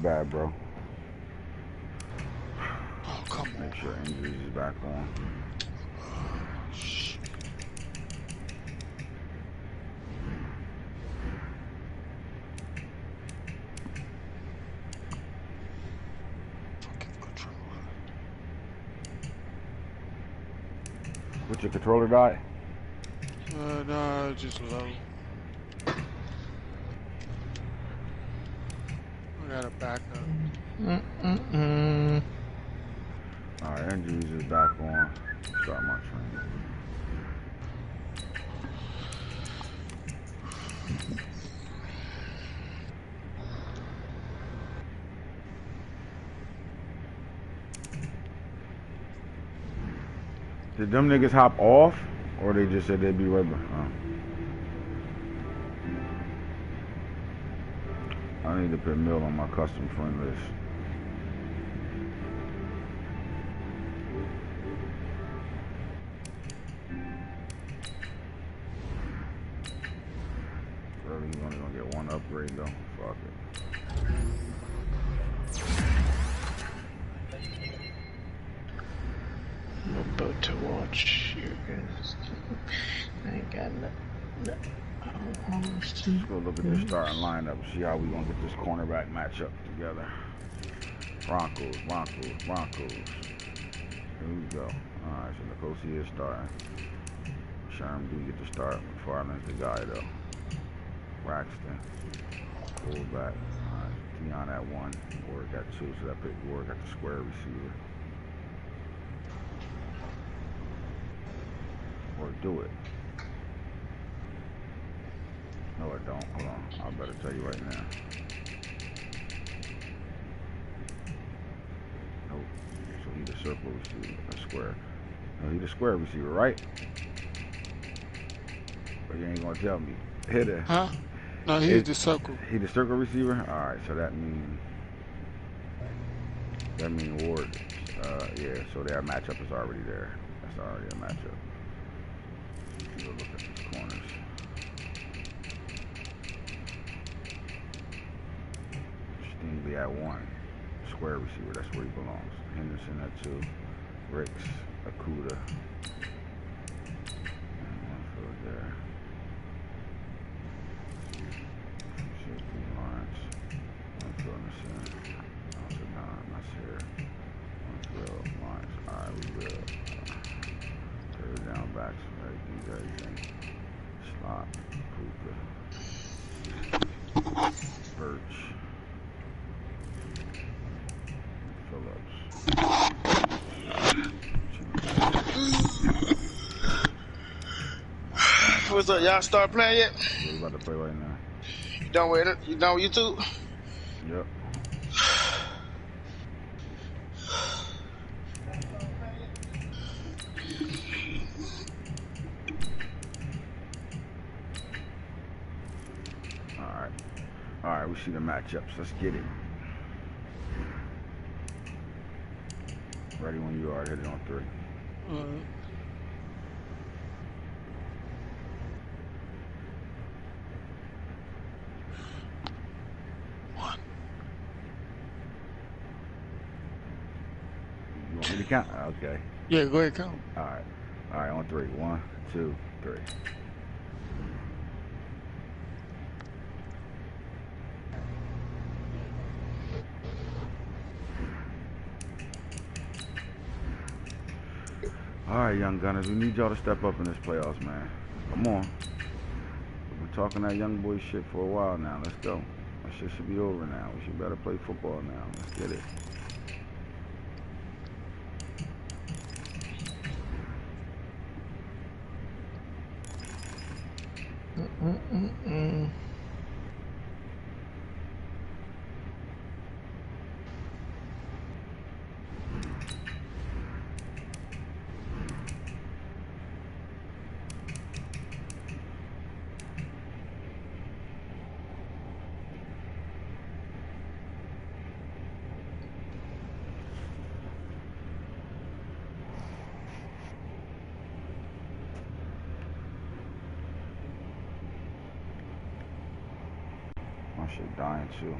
bad, bro. Oh, come on. Make sure injuries is back on. Fucking controller. What's your controller die? No, just low. I got a backup. Alright, injuries is back on. Start my training. Did them niggas hop off, or they just said they'd be right back? I need to put Mill on my custom friend list. Really, he's only gonna get one upgrade though. Fuck it. I'm about to watch you guys. I ain't got nothing. Let's go look at the starting lineup. See how we gonna get this cornerback matchup together. Broncos. Here we go. Alright, so Nicosi is starting. Sherm do get to start. McFarland's the guy though. Braxton. Fullback. Alright, Dion at 1. Ward got 2, so that pick Ward got the square receiver. Or do it. No, I don't. Hold on. I better tell you right now. Nope. So he's the circle receiver, a square. No, he's the square receiver, right? But you ain't gonna tell me. Hit it. Huh? No, he's the circle. He the circle receiver? Alright, so that means Ward. Yeah, so their matchup is already there. That's already a matchup. Go look at these corners. Stingley at 1. Square receiver, that's where he belongs. Henderson at 2. Ricks, Akuda. And one field there. Safety Lawrence. One field Nasir. Nasir. One field Lawrence. Alright, we will. Third down backs. Everything. Slot. Puka. Birch. Phillips. What's up? Y'all start playing yet? Yeah, we about to play right now. You done with it? You done with YouTube? Yep. Alright, we see the matchups. Let's get it. Ready when you are. Hit it on 3. One. You want me to count? Okay. Yeah, go ahead, count. Alright, on 3. 1, 2, 3. Alright, young gunners, we need y'all to step up in this playoffs, man. Come on. We've been talking that young boy shit for a while now. Let's go. That shit should be over now. We should better play football now. Let's get it. My shit dying too.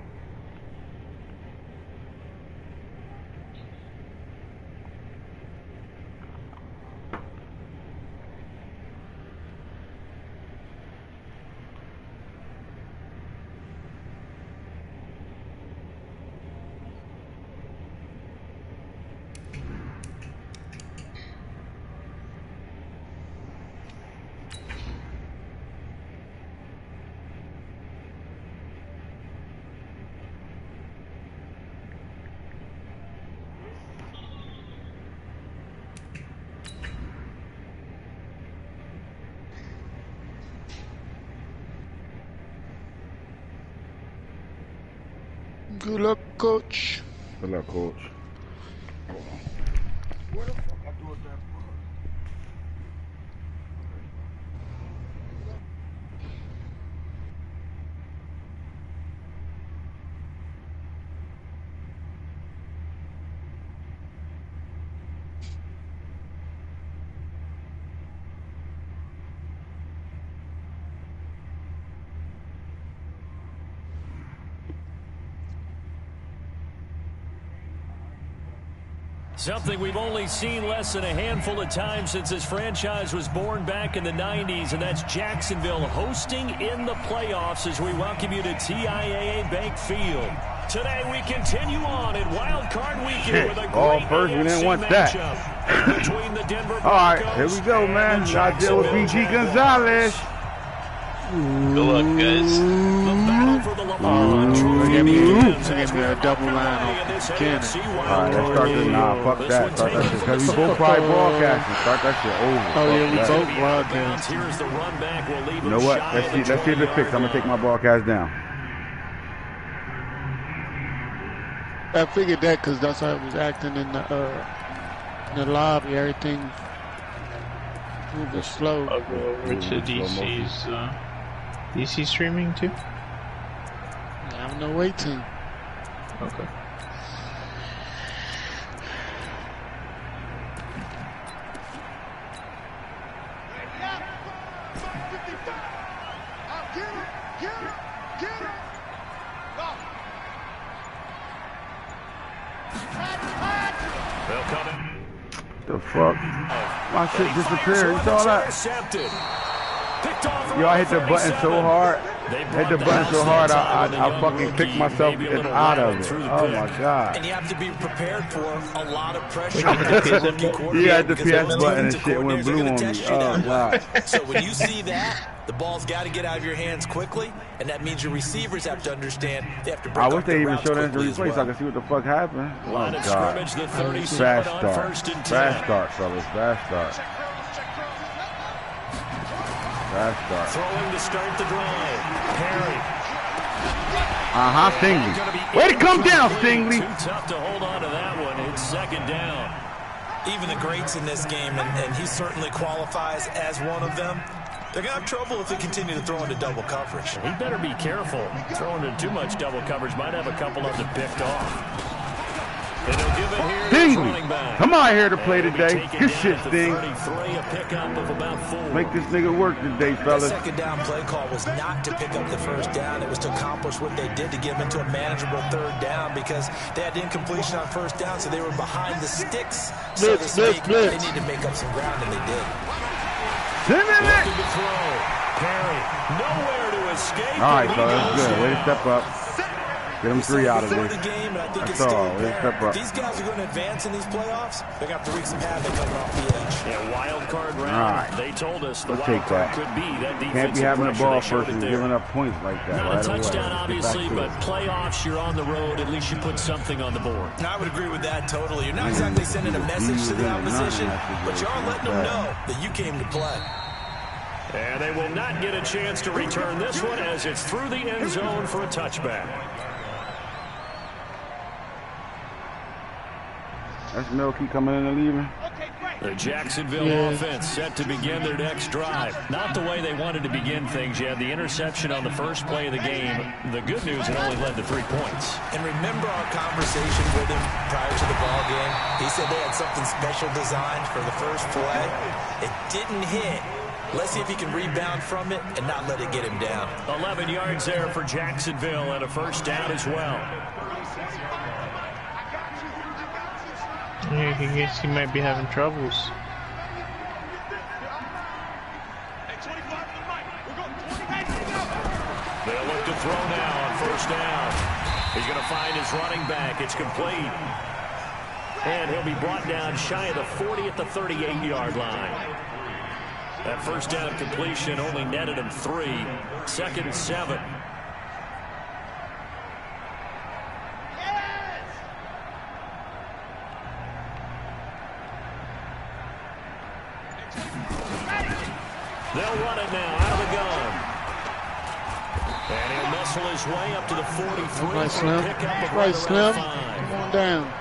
Good luck, coach. Good luck, coach. Hold on. Where the fuck I do it that? Something we've only seen less than a handful of times since this franchise was born back in the 90s, and that's Jacksonville hosting in the playoffs as we welcome you to TIAA Bank Field. Today we continue on in Wildcard Weekend with a All great first, we didn't want that. between the Denver Broncos. All right, here we go, man. I deal with BG Gonzalez. Good luck, guys. The battle for the Lamar Give me a double line on Cannon. All right, let's start this. Nah, fuck that. Start that shit. Because we both probably broadcasting. Start that shit over. Oh, yeah, we Fuck both that. broadcasting. Here's the run back. We'll leave You know what? Let's see if it's fixed. I'm going to take my broadcast down. I figured that because that's how it was acting in the lobby. Everything moving slow. I'll go over to DC's. DC streaming too? I'm no waiting. Okay. The fuck? My shit disappeared. You saw that? Yo, I hit the button so hard. Hit the button so hard, I fucking kicked myself out of it. Oh my god. And you have to be prepared for a lot of pressure. Yeah, the PS button and shit went blue on me. Oh god. So when you see that, the ball's got to get out of your hands quickly, and that means your receivers have to understand they have to break I up wish they their even routes showed us the quickly as replay so I well. could see what the fuck happened. Oh Line of god. scrimmage, the 37 Fast on start. first and 10. Fast start, fellas. Fast start. Fast start. Throwing to start the drive. Perry. Stingley. Way to come down, Stingley. Too tough to hold on to that one. It's second down. Even the greats in this game, and he certainly qualifies as one of them, they're going to have trouble if they continue to throw into double coverage. He better be careful. Throwing into too much double coverage might have a couple of them picked off. And they'll give it here to his running back. Come on here to play today. Good shit, Sting. 33, a pickup of about 4. Make this nigga work today, The fellas. second down play call was not to pick up the first down. It was to accomplish what they did to get them into a manageable third down because they had incompletion on first down, so they were behind the sticks, so to speak. They need to make up some ground, and they did. Send it. Looking to throw. Perry, nowhere to escape. All right, fellas. Good. Way to step up. Get them 3 out of Before this. the game, and I think That's it's all. still Way to step there. up. These guys are going to advance in these playoffs. They're going to have to wreak some havoc coming off the edge. Yeah, wild card round. Right. They told us the We'll wild take card that. could be that defensive Can't be having the pressure. ball They showed first it and there. giving up points like that. Not Right a touchdown, away. obviously, Get but back to it. playoffs, you're on the road. At least you put something on the board. And I would agree with that totally. You're not exactly sending a message to the opposition, but you are letting them know that you came to play. And they will not get a chance to return this one as it's through the end zone for a touchback. That's Milky coming in and leaving. The Jacksonville offense set to begin their next drive. Not the way they wanted to begin things. You had the interception on the first play of the game. The good news, it only led to 3 points. And remember our conversation with him prior to the ball game? He said they had something special designed for the first play. It didn't hit. Let's see if he can rebound from it and not let it get him down. 11 yards there for Jacksonville and a first down as well. Yeah, I guess he might be having troubles. They'll look to throw now on first down. He's going to find his running back. It's complete. And he'll be brought down shy of the 40 at the 38-yard line. That first down completion only netted him 3. 2nd and 7. They'll run it now out of the gun. And he'll muscle his way up to the 43. Right, Slim. Right, Slim. Come on down.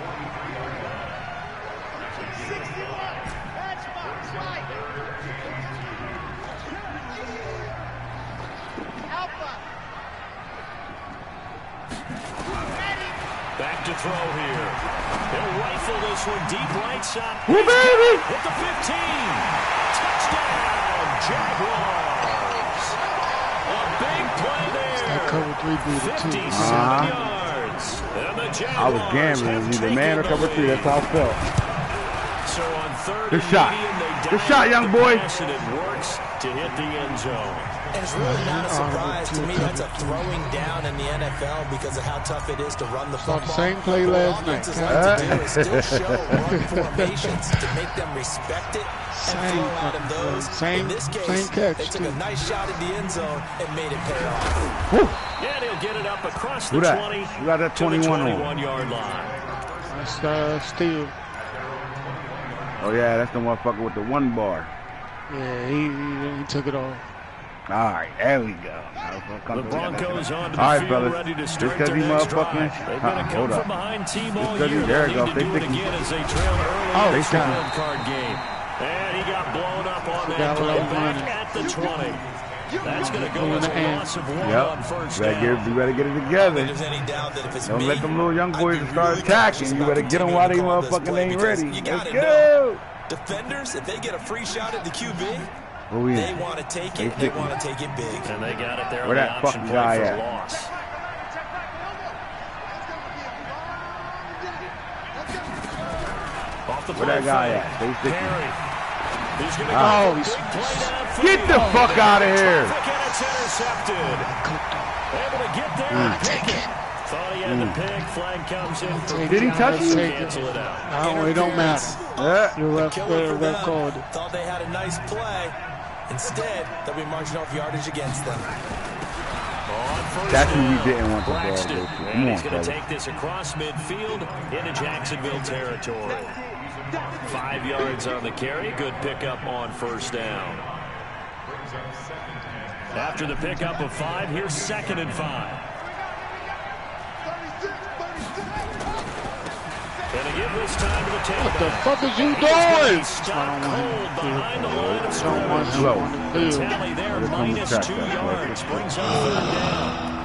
Back to throw here. He'll rifle this one deep right side. Woo, baby! Hit the 15. Touchdown, Jaguars. A big play there. That cover 3 beat it too. 57 yards. And the Jaguars I was gambling. It was either man or cover 3. That's how I felt. So on third Good and shot. medium, they Good dive shot, with young the boy. pass, and it works to hit the end zone. And it's really not a surprise to me. That's a throwing down in the NFL because of how tough it is to run the Saw football. the same play last night. What offenses like to do is still show run formations to make them respect it and throw out of those. In this case, catch, they took a nice shot at the end zone and made it pay off. Yeah, he'll get it up across the Who that? 20 Who got that to the 21 on? 21-yard line. That's Steve. Oh, yeah, that's the motherfucker with the 1 bar. Yeah, he took it off. All right, there we go. The Broncos on to the All right, field, fellas. ready to Just start because their he next motherfucking... drive. They've been a come hold from up. behind team all Just 'cause year. he- there They'll you go. need to They do it think he- again as they trail early Oh, in they this shot him. Wildcard game. And he got blown up on that Got play blown back running. at the 20. That's going to go Pulling as the a hand. loss of 1 Yep. on first You down. better get it together. There's any doubt that if it's Don't me, let them little young I'd boys be start really attacking. cautious You about better get them continuing while to they call this motherfucking play ain't because ready. you Let's gotta go. know, defenders, if they get a free shot at the QB, Where we they at? want to take They it. They think- want to take it big. And they got it there on Where the that option fucking play guy for at? a loss. Off the Where that play guy fake. at? Stay sticky. Perry. He's going to Oh, go for a big play downfield. Get the fuck out of here. Traffic, and it's intercepted. Able to get there and pick it. Thought he had the pick. Flag comes in for Did he touch you? cancel it out. It don't matter. Yeah. The ref Killer for them. called it. Thought they had a nice play. Instead, they'll be marching off yardage against them. On first That's who we down, didn't want the ball to Braxton. go to. Come And on, he's going to fella. take this across midfield into Jacksonville territory. 5 yards on the carry. Good pickup on first down. After the pickup of 5, here's 2nd and 5. And to give this time to the tailback. What the fuck is you doing? Stop cold behind the line of So much scrimmage. Slow. on the The field. tally there, Just on the minus track, 2 that's yards. Brings up 3rd down.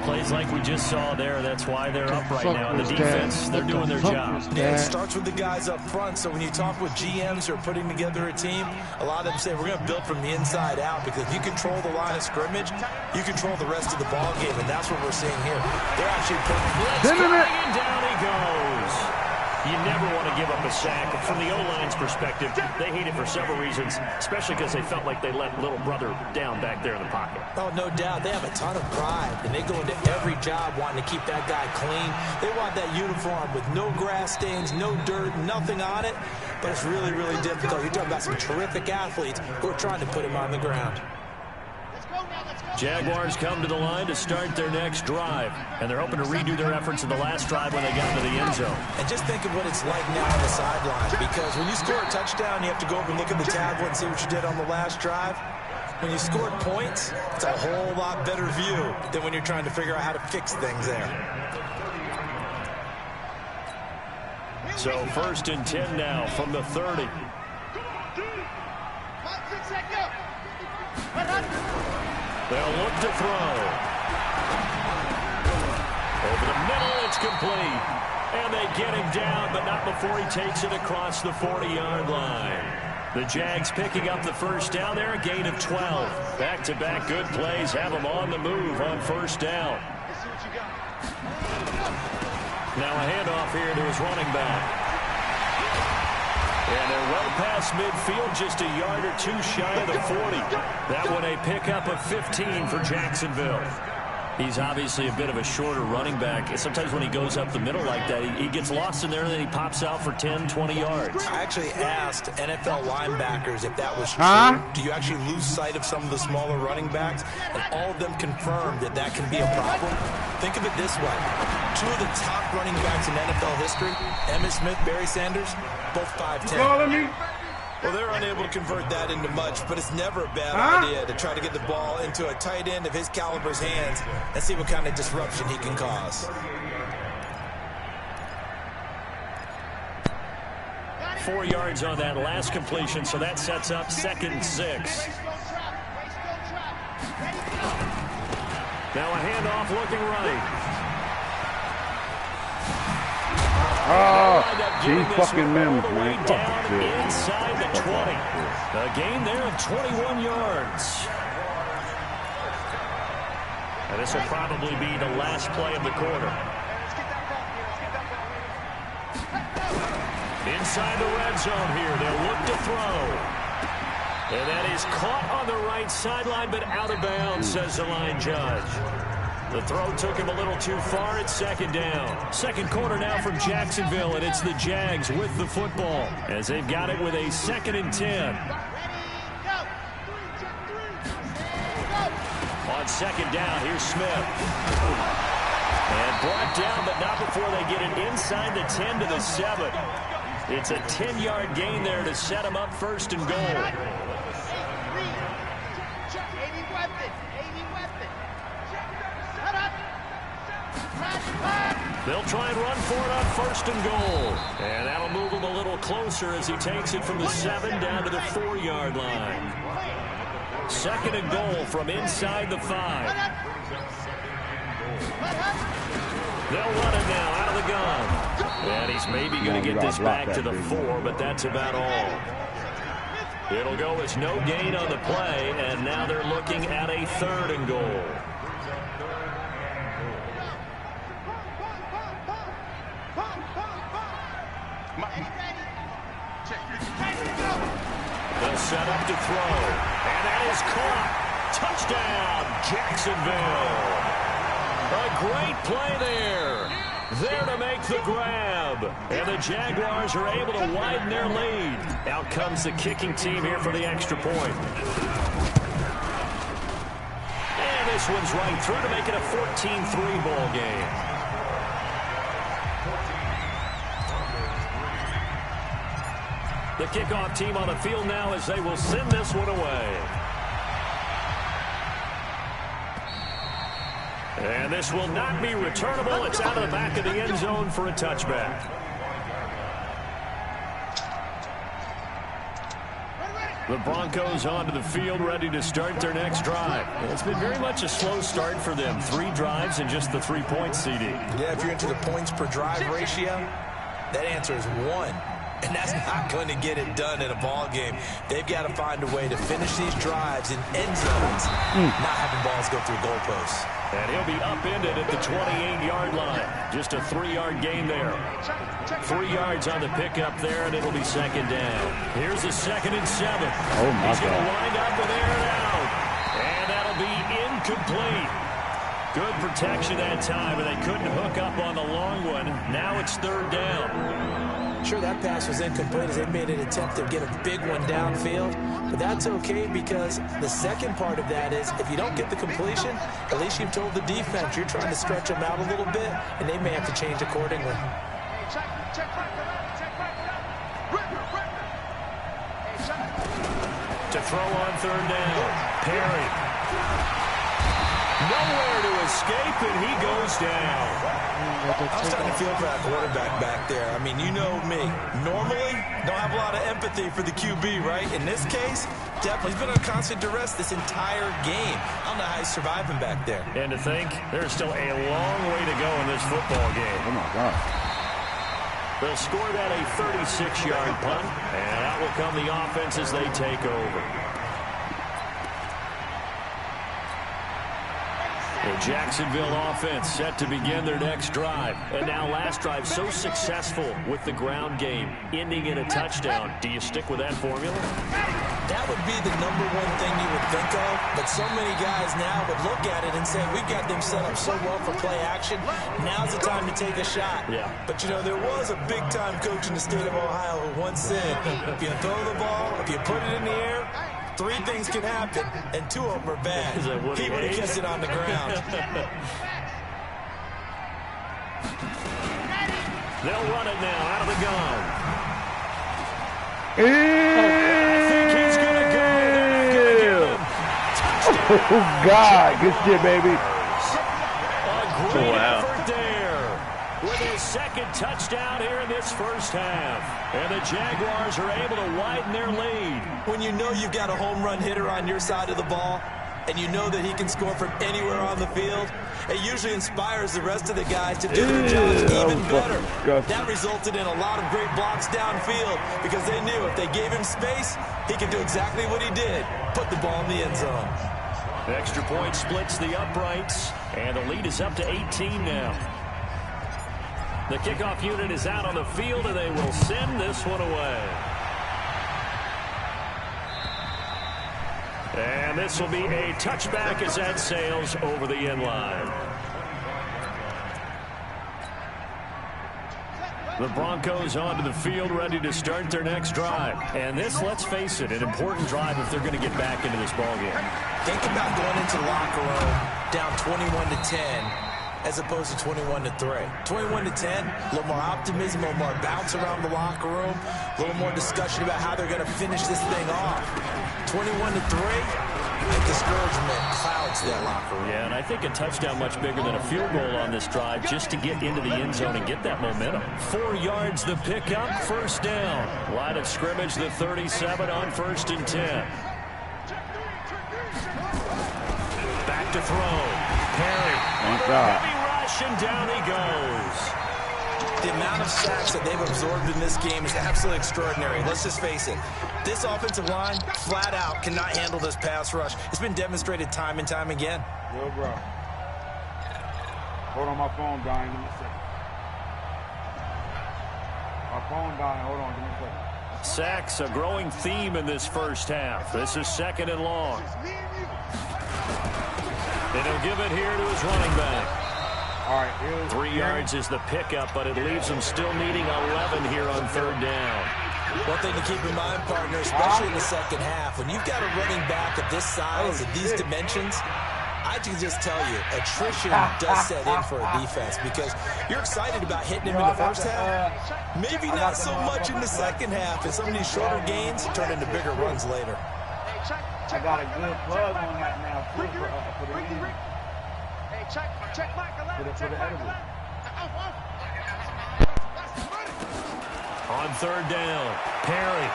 Plays like we just saw there. That's why they're up right now. The defense, they're doing their job. Yeah, it starts with the guys up front. So when you talk with GMs who are putting together a team, a lot of them say we're going to build from the inside out because if you control the line of scrimmage, you control the rest of the ball game, and that's what we're seeing here. They're actually putting Send him it. And down he goes. You never want to give up a sack. From the O-line's perspective, they hate it for several reasons, especially because they felt like they let little brother down back there in the pocket. Oh, no doubt. They have a ton of pride, and they go into every job wanting to keep that guy clean. They want that uniform with no grass stains, no dirt, nothing on it. But it's really, really difficult. You're talking about some terrific athletes who are trying to put him on the ground. Jaguars come to the line to start their next drive, and they're hoping to redo their efforts in the last drive when they got to the end zone. And just think of what it's like now on the sideline, because when you score a touchdown, you have to go over and look at the tablet and see what you did on the last drive. When you scored points, it's a whole lot better view than when you're trying to figure out how to fix things there. So 1st and 10 now from the 30. They'll look to throw. Over the middle, it's complete. And they get him down, but not before he takes it across the 40-yard line. The Jags picking up the first down there, a gain of 12. Back-to-back good plays have them on the move on first down. Now a handoff here to his running back. And they're well past midfield, just a yard or two shy of the 40. That one a pickup of 15 for Jacksonville. He's obviously a bit of a shorter running back. Sometimes when he goes up the middle like that, he gets lost in there and then he pops out for 10, 20 yards. I actually asked NFL linebackers if that was true. Do you actually lose sight of some of the smaller running backs? And all of them confirmed that that can be a problem. Think of it this way. 2 of the top running backs in NFL history, Emmitt Smith, Barry Sanders, both 5'10". Calling me? Well, they're unable to convert that into much, but it's never a bad idea to try to get the ball into a tight end of his caliber's hands and see what kind of disruption he can cause. 4 yards on that last completion, so that sets up 2nd and 6. Now a handoff looking right. Gee fucking Mims, man. Inside the 20. A gain there of 21 yards. And this will probably be the last play of the quarter. Inside the red zone here. They'll look to throw. And that is caught on the right sideline, but out of bounds, says the line judge. The throw took him a little too far. It's 2nd down. Second quarter now from Jacksonville, and it's the Jags with the football as they've got it with a 2nd and 10. On 2nd down, here's Smith. And brought down, but not before they get it inside the 10 to the 7. It's a 10-yard gain there to set him up 1st and goal. They'll try and run for it on 1st and goal. And that'll move him a little closer as he takes it from the 7 down to the 4-yard line. 2nd and goal from inside the 5. They'll run it now out of the gun. And he's maybe going to get this back to the 4, but that's about all. It'll go as no gain on the play, and now they're looking at a 3rd and goal. They'll set up to throw. And that is caught. Touchdown, Jacksonville. A great play there. There to make the grab. And the Jaguars are able to widen their lead. Out comes the kicking team here for the extra point. And this one's right through to make it a 14-3 ball game. The kickoff team on the field now as they will send this one away. And this will not be returnable. It's out of the back of the end zone for a touchback. The Broncos onto the field ready to start their next drive. It's been very much a slow start for them. 3 drives and just the 3 points, CD. Yeah, if you're into the points per drive ratio, that answer is 1. And that's not going to get it done in a ball game. They've got to find a way to finish these drives in end zones, not having balls go through goalposts. And he'll be upended at the 28-yard line. Just a 3-yard gain there. 3 yards on the pickup there, and it'll be 2nd down. Here's the 2nd and 7. Oh, my He's going to God. wind up with air and out. And that'll be incomplete. Good protection that time, and they couldn't hook up on the long one. Now it's 3rd down. Sure, that pass was incomplete as they made an attempt to get a big one downfield. But that's okay because the second part of that is if you don't get the completion, at least you've told the defense you're trying to stretch them out a little bit, and they may have to change accordingly. To throw on 3rd down, Perry. Nowhere to escape, and he goes down. I was starting to feel for that quarterback back there. I mean, you know me. Normally, don't have a lot of empathy for the QB, right? In this case, definitely. He's been under constant duress this entire game. I don't know how he's surviving back there. And to think, there's still a long way to go in this football game. Oh, my God. They'll score that a 36-yard punt, and out will come the offense as they take over. The Jacksonville offense set to begin their next drive. And now last drive so successful with the ground game, ending in a touchdown. Do you stick with that formula? That would be the #1 thing you would think of, but so many guys now would look at it and say, we've got them set up so well for play action. Now's the time to take a shot. Yeah. But, you know, there was a big-time coach in the state of Ohio who once said, if you throw the ball, if you put it in the air, 3 things can happen, and 2 of them are bad. He would have kissed it on the ground. They'll run it now out of the gun. Oh, God. Good shit, baby. A great effort there with his second touchdown here in this first half. And the Jaguars are able to widen their lead. When you know you've got a home run hitter on your side of the ball, and you know that he can score from anywhere on the field, it usually inspires the rest of the guys to do their jobs even better. That resulted in a lot of great blocks downfield because they knew if they gave him space, he could do exactly what he did, put the ball in the end zone. The extra point splits the uprights, and the lead is up to 18 now. The kickoff unit is out on the field, and they will send this one away. And this will be a touchback as that sails over the end line. The Broncos onto the field, ready to start their next drive. And this, let's face it, an important drive if they're going to get back into this ballgame. Think about going into the locker room down 21-10 as opposed to 21-3. 21-10, a little more optimism, a little more bounce around the locker room, a little more discussion about how they're going to finish this thing off. 21-3, discouragement clouds that locker room. Yeah, and I think a touchdown much bigger than a field goal on this drive just to get into the end zone and get that momentum. 4 yards the pickup, first down. Line of scrimmage, the 37 on 1st and 10. Back to throw. Perry. Thank God. Heavy rush, and down he goes. The amount of sacks that they've absorbed in this game is absolutely extraordinary. Let's just face it. This offensive line, flat out, cannot handle this pass rush. It's been demonstrated time and time again. Yo, bro. Hold on, my phone dying. Give me a second. My phone dying. Hold on, give me a second. Sacks, a growing theme in this first half. This is 2nd and long. And he'll give it here to his running back. All right, 3 yards is the pickup, but it leaves them still needing 11 here on 3rd down. One thing to keep in mind, partner, especially in the second half, when you've got a running back of this size, of these dimensions, I can just tell you, attrition does set in for a defense because you're excited about hitting him in the first half. Maybe not so much in the second half, and some of these shorter gains turn into bigger runs later. I got a good plug on that now, too, for the end. For the edible. On 3rd down, Perry.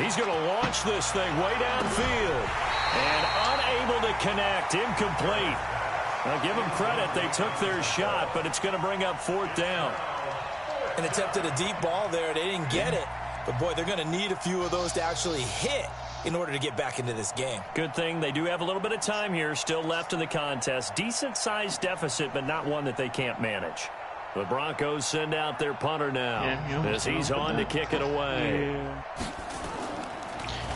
He's going to launch this thing way downfield. And unable to connect, incomplete. Now give them credit, they took their shot, but it's going to bring up 4th down. An attempt at a deep ball there, they didn't get it. But boy, they're going to need a few of those to actually hit in order to get back into this game. Good thing they do have a little bit of time here still left in the contest. Decent-sized deficit, but not one that they can't manage. The Broncos send out their punter now as he's on to kick it away. Yeah.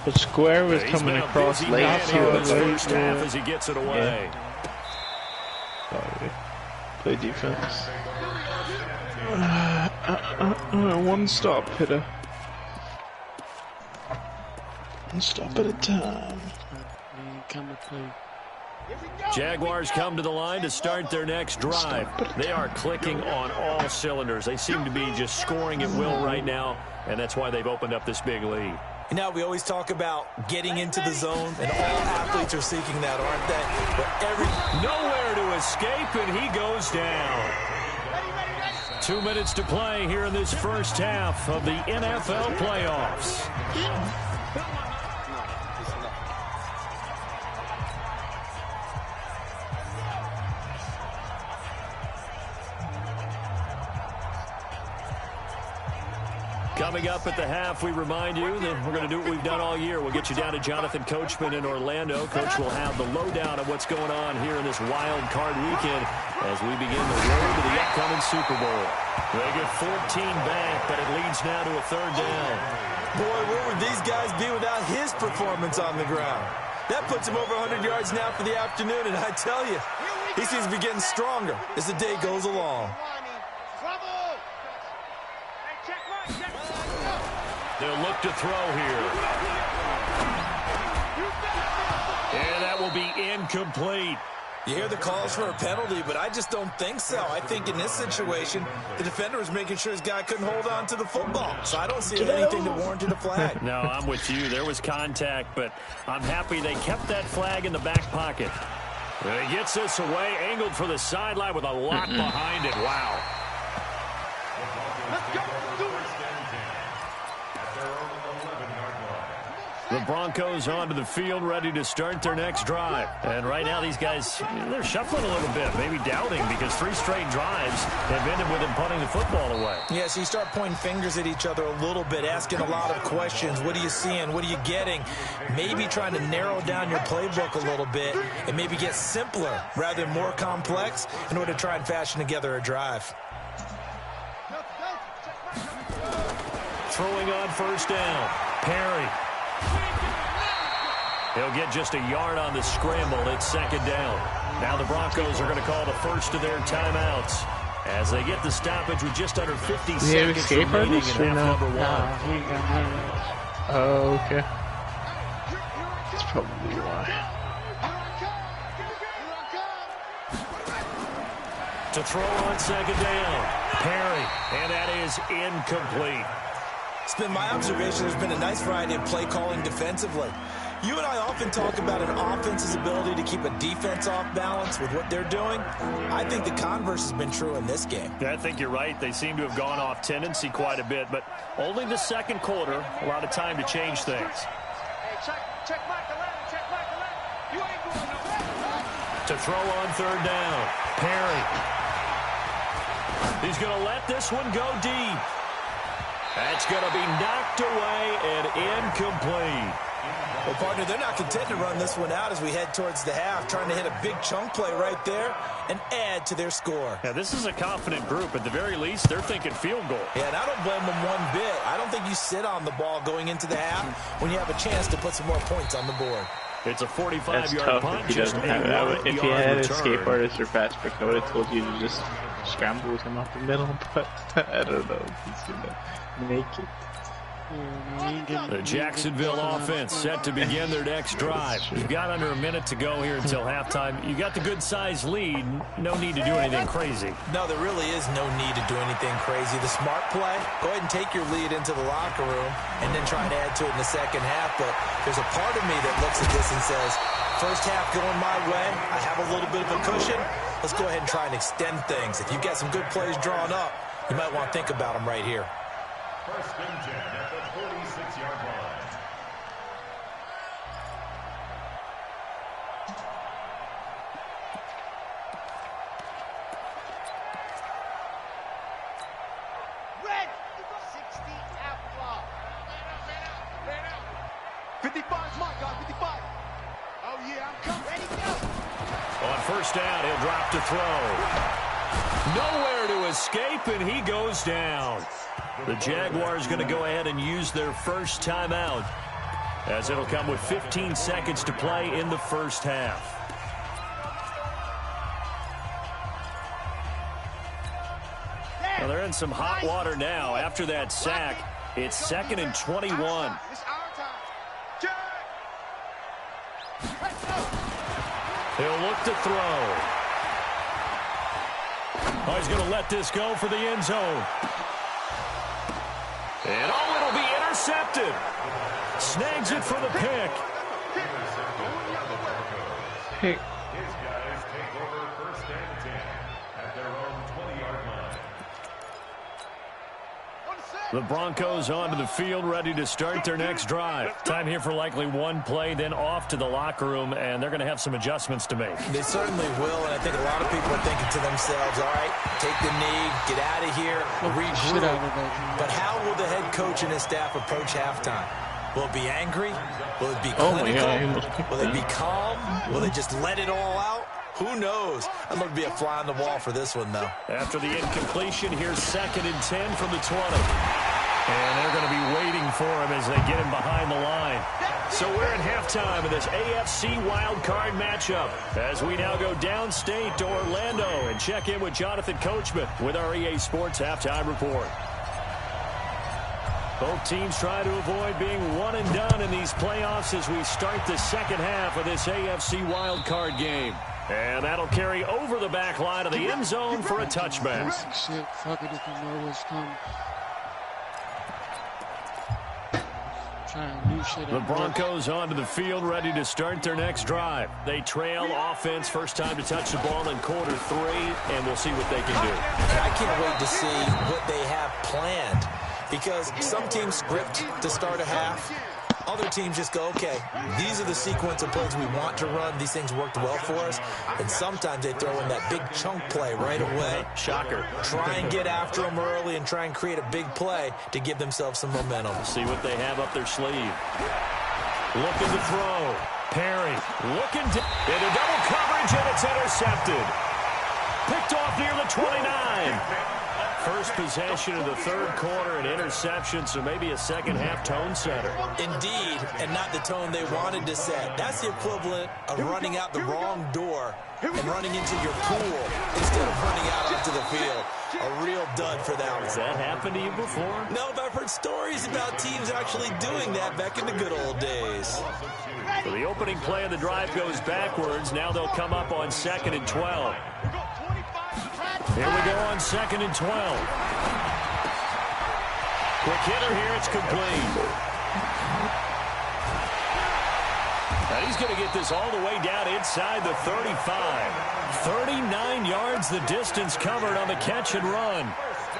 But Square was coming across late here in this first half as he gets it away. Sorry. Play defense. One stop, hitter. One stop at a time. Jaguars come to the line to start their next drive. They are clicking on all cylinders. They seem to be just scoring at will right now, and that's why they've opened up this big lead. And now we always talk about getting into the zone, and all athletes are seeking that, aren't they? But nowhere to escape, and he goes down. 2 minutes to play here in this first half of the NFL playoffs. Coming up at the half, we remind you that we're going to do what we've done all year. We'll get you down to Jonathan Coachman in Orlando. Coach will have the lowdown of what's going on here in this wild card weekend as we begin the road to the upcoming Super Bowl. They get 14 back, but it leads now to a 3rd down. Boy, where would these guys be without his performance on the ground? That puts him over 100 yards now for the afternoon, and I tell you, he seems to be getting stronger as the day goes along. They'll look to throw here. And that will be incomplete. You hear the calls for a penalty, but I just don't think so. I think in this situation, the defender was making sure his guy couldn't hold on to the football. So I don't see anything that warranted a flag. No, I'm with you. There was contact, but I'm happy they kept that flag in the back pocket. And he gets this away, angled for the sideline with a lot behind it. Wow. Let's go. The Broncos onto the field, ready to start their next drive. And right now, these guys, they're shuffling a little bit, maybe doubting, because 3 straight drives have ended with them punting the football away. Yeah, so you start pointing fingers at each other a little bit, asking a lot of questions. What are you seeing? What are you getting? Maybe trying to narrow down your playbook a little bit and maybe get simpler rather than more complex in order to try and fashion together a drive. Throwing on first down, Perry. He'll get just a yard on the scramble. It's second down. Now the Broncos are going to call the first of their timeouts as they get the stoppage with just under 50 seconds remaining in half number 1. Oh, okay. That's probably why. To throw on second down, Perry, and that is incomplete. It's been my observation there's been a nice variety of play calling defensively. You and I often talk about an offense's ability to keep a defense off balance with what they're doing. I think the converse has been true in this game. Yeah, I think you're right. They seem to have gone off tendency quite a bit, but only the second quarter, a lot of time to change things. Hey, check Michael Allen, check Michael Allen. You ain't going nowhere. To throw on third down, Perry. He's going to let this one go deep. That's going to be knocked away and incomplete. Well, partner, they're not content to run this one out as we head towards the half, trying to hit a big chunk play right there and add to their score. Yeah, this is a confident group. At the very least, they're thinking field goal. Yeah, and I don't blame them one bit. I don't think you sit on the ball going into the half when you have a chance to put some more points on the board. It's a 45-yard tough punt. if he doesn't have it. If he had a skateboardist or fast break, I would have told you to just scramble with him off the middle, but I don't know if he's going to make it. The Jacksonville offense set to begin their next drive. You've got under a minute to go here until halftime. You got the good-sized lead. No need to do anything crazy. No, there really is no need to do anything crazy. The smart play, go ahead and take your lead into the locker room and then try to add to it in the second half. But there's a part of me that looks at this and says, first half going my way, I have a little bit of a cushion. Let's go ahead and try and extend things. If you've got some good plays drawn up, you might want to think about them right here. First and 10 at the 46-yard line. Red 60 outlaw. Man out. 55's my guy, 55. Oh yeah, I'm coming. Ready, go. On first down, he'll drop to throw. Nowhere to escape, and he goes down. The Jaguars going to go ahead and use their first timeout, as it'll come with 15 seconds to play in the first half. Well, they're in some hot water now. After that sack, it's 2nd and 21. He'll look to throw. Oh, he's going to let this go for the end zone. And oh, it'll be intercepted. Snags it for the pick. Pick. His guys take over first and 10 at their own 20-yard line. The Broncos onto the field, ready to start their next drive. Time here for likely one play, then off to the locker room, and they're going to have some adjustments to make. They certainly will, and I think a lot of people are thinking to themselves, all right, take the knee, get out of here, regroup. But how will the head coach and his staff approach halftime? Will it be angry? Will it be clinical? Will it be calm? Will they just let it all out? Who knows? I'd love to be a fly on the wall for this one, though. After the incompletion, here's 2nd and 10 from the 20. And they're going to be waiting for him as they get him behind the line. So we're at halftime of this AFC Wildcard matchup as we now go downstate to Orlando and check in with Jonathan Coachman with our EA Sports Halftime Report. Both teams try to avoid being one and done in these playoffs as we start the second half of this AFC Wildcard game. And that'll carry over the back line of the end zone for a touchback. Shit, fuck it if you know what's coming. The Broncos onto the field, ready to start their next drive. They trail offense, first time to touch the ball in quarter 3, and we'll see what they can do. I can't wait to see what they have planned, because some teams script to start a half. Other teams just go, okay, these are the sequence of plays we want to run. These things worked well for us. And sometimes they throw in that big chunk play right away. Shocker. Try and get after them early and try and create a big play to give themselves some momentum. See what they have up their sleeve. Looking to throw. Perry looking to into double coverage, and it's intercepted. Picked off near the 29. First possession of the third quarter, an interception, so maybe a second-half tone setter. Indeed, and not the tone they wanted to set. That's the equivalent of running out the wrong door and running into your pool instead of running out onto the field. A real dud for that one. Has that happened to you before? No, but I've heard stories about teams actually doing that back in the good old days. So the opening play of the drive goes backwards. Now they'll come up on 2nd and 12. Here we go on 2nd and 12. Quick hitter here, it's complete. Now he's going to get this all the way down inside the 35. 39 yards the distance covered on the catch and run.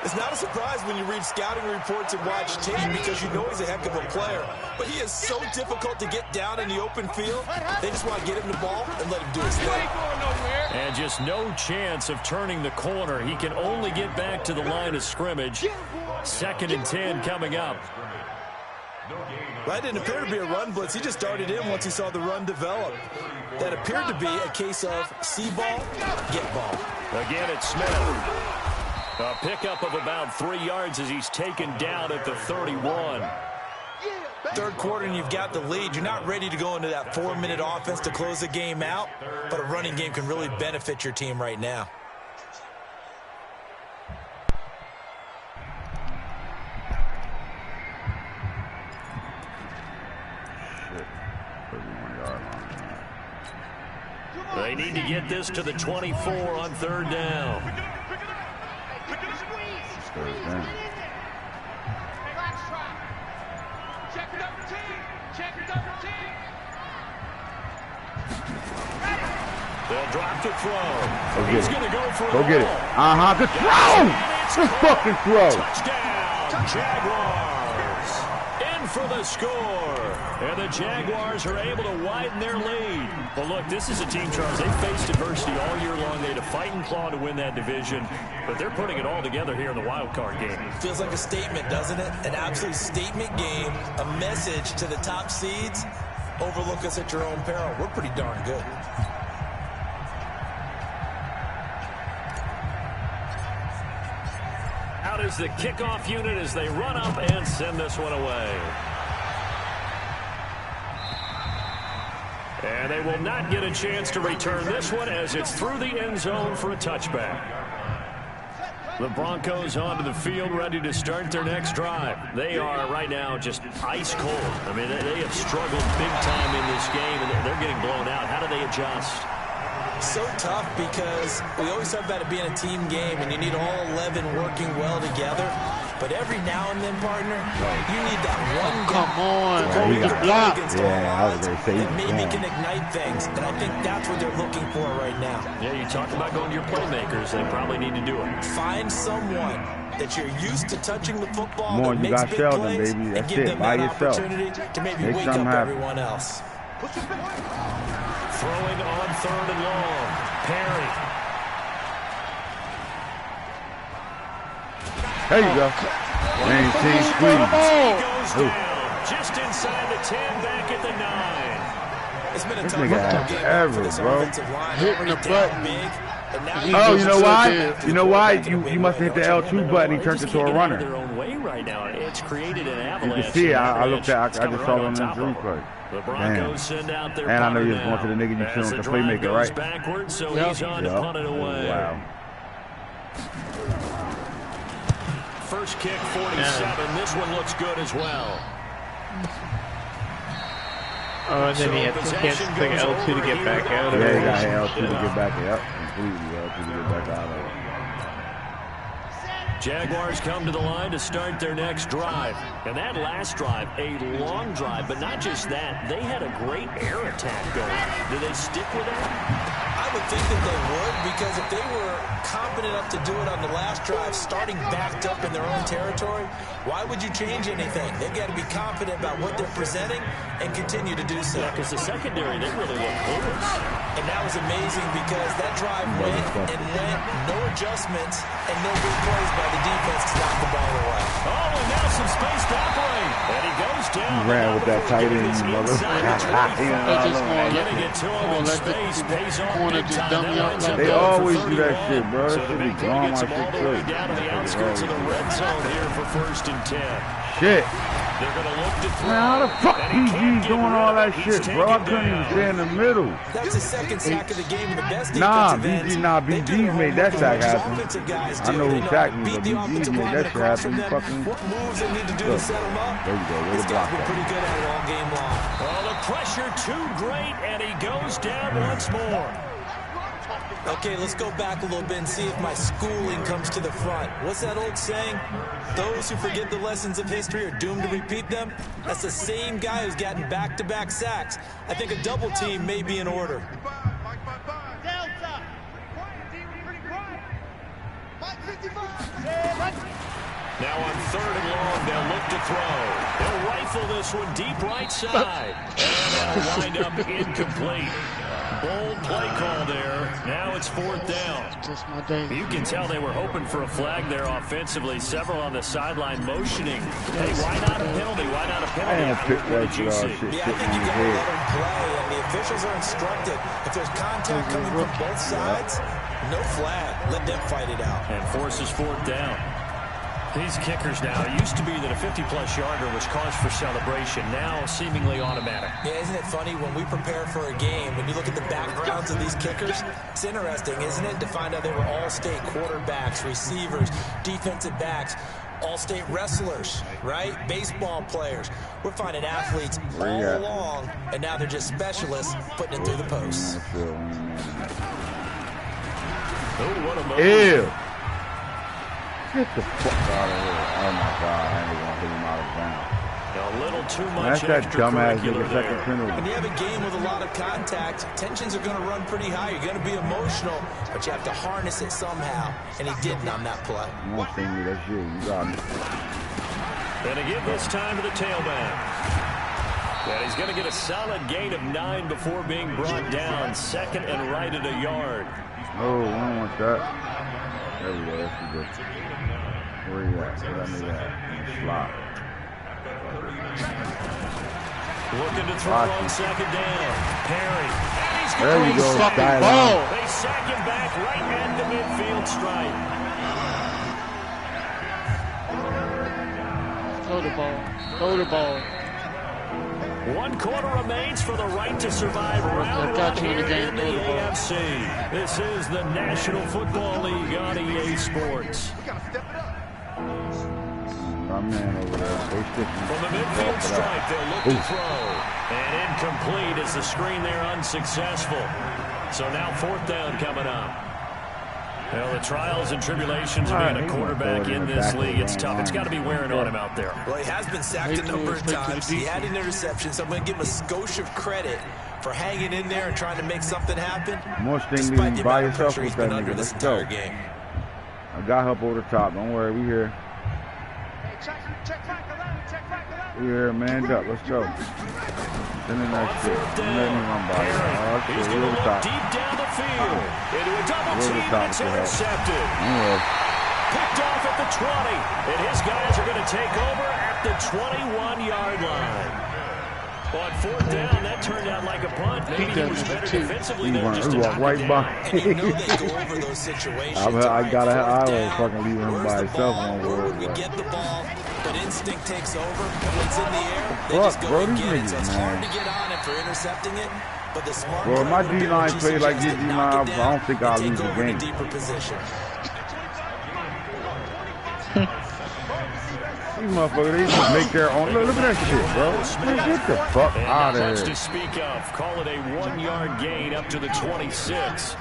It's not a surprise when you read scouting reports and watch tape, because you know he's a heck of a player. But he is so difficult to get down in the open field. They just want to get him the ball and let him do his thing. And just no chance of turning the corner. He can only get back to the line of scrimmage. 2nd and 10 coming up. That didn't appear to be a run blitz. He just darted in once he saw the run develop. That appeared to be a case of see ball, get ball. Again, it's Smith. A pickup of about 3 yards as he's taken down at the 31. Third quarter and you've got the lead. You're not ready to go into that 4-minute offense to close the game out, but a running game can really benefit your team right now. They need to get this to the 24 on 3rd down. They'll drop to throw. He's going to go for Go get it. Good throw. Good fucking throw. Touchdown, Jaguars. In for the score. And the Jaguars are able to widen their lead. But look, this is a team, Charles. They faced adversity all year long. They had to fight and claw to win that division. But they're putting it all together here in the Wildcard game. Feels like a statement, doesn't it? An absolute statement game. A message to the top seeds. Overlook us at your own peril. We're pretty darn good. Out is the kickoff unit as they run up and send this one away. And they will not get a chance to return this one as it's through the end zone for a touchback. The Broncos onto the field, ready to start their next drive. They are right now just ice cold. I mean, they have struggled big time in this game, and they're getting blown out. How do they adjust? So tough, because we always talk about it being a team game, and you need all 11 working well together. But every now and then, partner, you need that one guy. Come on, to the block. I was going to say that maybe can ignite things, and I think that's what they're looking for right now. Yeah, you talk about going to your playmakers. They probably need to do it. Find someone that you're used to touching the football, Come on, that you makes got big Sheldon, plays, baby. and That's give it, them by that yourself. opportunity to maybe Make wake up something happen. everyone else. Throwing on 3rd and long. Perry. There you go. Man, team squeeze. He goes down just inside the 10, back at the 9. It's been a This tough nigga had game forever, for this bro. offensive line. Hitting the Already down button. big, and now Oh, you know why? Yeah. You know why? You must hit the L2 button. He turned into a Their runner. own way right now. It's created an You avalanche. can see it. I looked at. It's I coming just saw right it on on the top of them. replay. The Broncos send out their And I know punter you was going to the nigga you now. showing As the drive playmaker, goes right? backwards, so Yep. he's on to punt it away. Wow. First kick, 47. This one looks good as well. Oh, and then he had to like L2 to get back out. Yeah, he got L2 to get back out. Completely L2 to get back out of it. Jaguars come to the line to start their next drive. And that last drive, a long drive, but not just that. They had a great air attack going. Do they stick with that? I would think that they would, because if they were confident enough to do it on the last drive, starting backed up in their own territory, why would you change anything? They've got to be confident about what they're presenting and continue to do so. Yeah, because the secondary, they really look clueless. And that was amazing because that drive went and went, no adjustments, and no big plays by the defense to knock the ball away. Oh, and now some space to operate. And he goes down. He ran with that tight end, you mother. Getting it to him in space pays off big time. They always do that shit, bro. So That the shit be big play blowing gets my them all shit the way too. down to the outskirts of the red zone here for 1st and 10. Shit. They're going to look to throw. Man, how the fuck PG's doing all that shit, bro? I couldn't even stay in the middle. That's the second sack of the game, and the best Nah, defensive BG made that sack happen. I know who sacked me, but BG BG made that shit happen. Fucking. What moves they need to do to set them up? There you go. Way This to guy's block been pretty that. good at it all game long. Oh, the pressure too great, and he goes down once more. Okay, let's go back a little bit and see if my schooling comes to the front. What's that old saying? Those who forget the lessons of history are doomed to repeat them. That's the same guy who's gotten back-to-back sacks. I think a double team may be in order. Now on 3rd and long, they'll look to throw. They'll rifle this one deep right side. And that'll wind up incomplete. Bold play call there. Now it's 4th down. Just my day. You can tell they were hoping for a flag there offensively. Several on the sideline motioning. Hey, why not a penalty? Why not a penalty? I ain't pick that shit off. Shit Yeah, I think you got to let them play, and the officials are instructed. If there's contact coming from both sides, no flag. Let them fight it out. And forces 4th down. These kickers now, it used to be that a 50-plus yarder was cause for celebration. Now seemingly automatic. Yeah, isn't it funny when we prepare for a game, when you look at the backgrounds of these kickers, it's interesting, isn't it, to find out they were all-state quarterbacks, receivers, defensive backs, all-state wrestlers, right? Baseball players. We're finding athletes all along, and now they're just specialists putting it through the posts. Oh, what a move. Ew. Get the fuck out of here. Oh my God, I ain't gonna hit him out of bounds. A little too much. That's that dumbass nigga second penalty. When you have a game with a lot of contact, tensions are going to run pretty high. You're going to be emotional, but you have to harness it somehow. And he didn't on that play. You won't see me, that's you. You got me. And again this time to the tailback. And he's going to get a solid gain of 9 before being brought down. 2nd and right at a yard. Oh, I don't want that. There we go, that's good. Where you at? Where that nigga at? In the slot. Looking to throw on 2nd down. Perry. And he's there you go. Fucking ball. They sack him back right at the midfield stripe. Throw the ball. Throw the ball. 1 quarter remains for the right to survive round 1 here in the AFC. This is the National Football League on EA Sports. My man over there. From the midfield stripe, they'll look to throw. And incomplete as the screen there unsuccessful. So now 4th down coming up. Well, the trials and tribulations of being a quarterback in this league, it's tough. It's got to be wearing on him out there. Well, he has been sacked a number of times. He had an interception, so I'm going to give him a skosh of credit for hanging in there and trying to make something happen. Most thing Despite you the by amount of yourself pressure with he's that been under nigga. this Let's go. entire game. I got help over the top. Don't worry, we here. We here, manned up. Let's go. Send in that shit. Don't let me run by you. Oh, shit. He's We're going over to the look top. deep down the field. Into a double We're over team. the top. It's intercepted. Yeah. Picked off at the 20. And his guys are going to take over at the 21-yard line. On 4th down, that turned out like a punt. Maybe he was better defensively there just to knock right it by. down. And you know they go over those situations. I was fucking leaving him Where's by the himself ball? on Where word. would we get the ball? But instinct takes over. When it's in the air, they Fuck, just go bro, and these get it. So niggas, it's man. hard to get on it for intercepting it. But the smart Bro, play my would be D-line what you played like this suggested, D-line, knock it I down don't think and I'll take lose the over in a game. deeper position. These motherfuckers, they just make their own. Look at that shit, bro. Man, get the fuck out of Much here. to speak of. Call it a 1-yard gain up to the 26.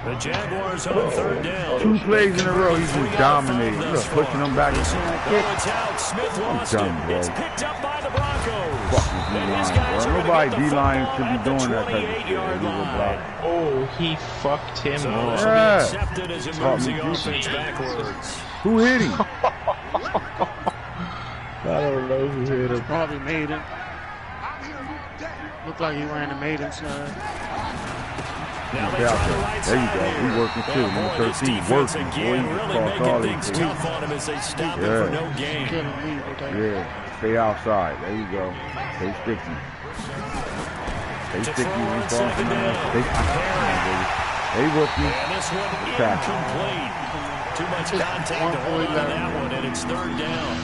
The Jaguars on third down. 2 plays in a row, he's just dominating. Look, pushing them back. It's out. Smith lost done, it. bro. It's picked up by the Broncos. Fucking D-line, bro. Nobody D-line should be doing that type of shit. Oh, he fucked him up. Yeah. Accepted as it moves the offense backwards. Who hit him? I don't know who hit him. Probably Maiden. Looked like he ran the Maiden side. Now they There try the right you side go. here. He working too. Number 13 working. Boy, Again, you really cross making all things these tough on him as they stop it for no gain. Killing me with that. Yeah, stay outside. There you go. Stay sticky. Stay sticky. You cross them out. Stay rookie. And this one incomplete. Too much contact to hold on that one, and it's third down.